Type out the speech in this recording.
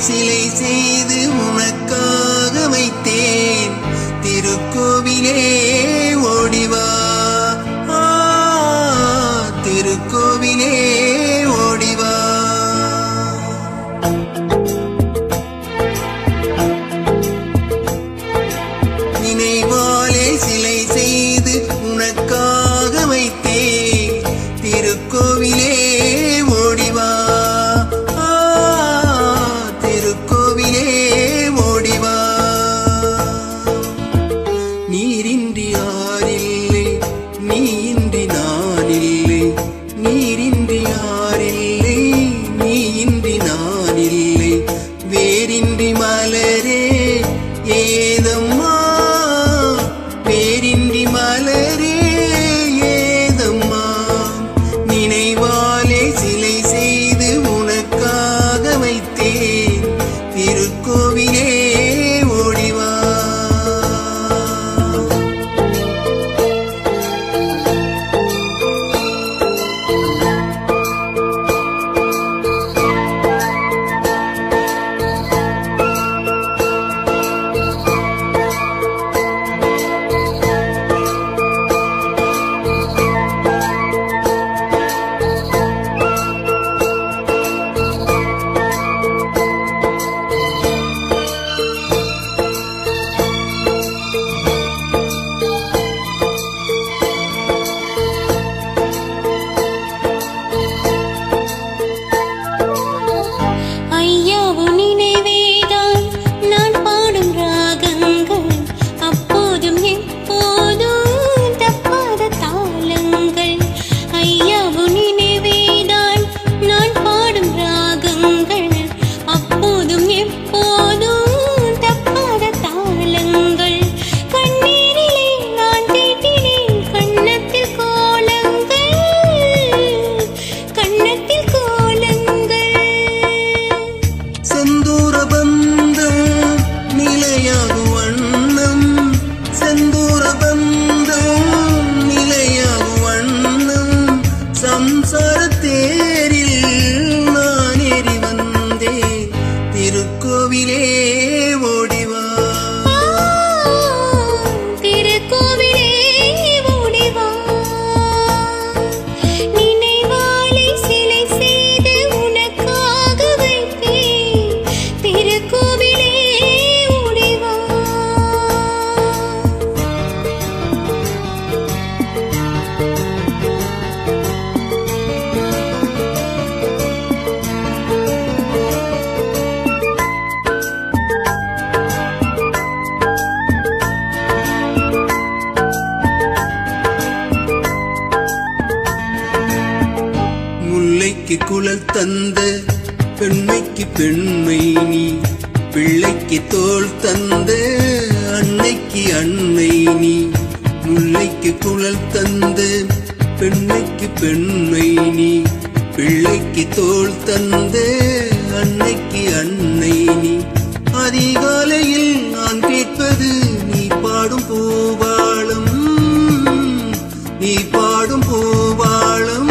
சிலை செய்து உனக்காக வைத்தேன் திருக்கோவிலே ஓடிவா திருக்கோவிலே ஓடிவா நினைவாலே சிலை செய்து உனக்காக வைத்தேன் திருக்கோவிலே ஓடிவா திருக்கோவிலே ஓடிவா நீரின்றி யாரில்லை நீ இன்றி நானில்லை நீரின்றி யாரில்லை நீ இன்றி நானில்லை வேரின்றி மலரே ஏதம்மா வேரின்றி மலரே ஏதம்மா நினைவாலே சிலை செய்து உனக்காக வைத்தேன் திருக்கோவிலே ஓடிவா திருக்கோவிலே ஓடிவா திருக்கோவிலே ஓடிவா நினைவாலே சிலை செய்து உனக்காக வைத்தேன் திருக்கோவிலே ஓடிவா முல்லைக்கு குழல் தந்த பெண்மைக்கு பெண்மை நீ பிள்ளைக்கு தோள் தந்த அன்னைக்கு அன்னை நீ முல்லைக்கு குழல் தந்த பெண்மைக்கு பெண்மை நீ பிள்ளைக்கு தோள் தந்த அன்னைக்கு அன்னை நீ அதிகாலையில் நான் கேட்பது நீ பாடும் பூவாளம் நீ பாடும் பூவாளம்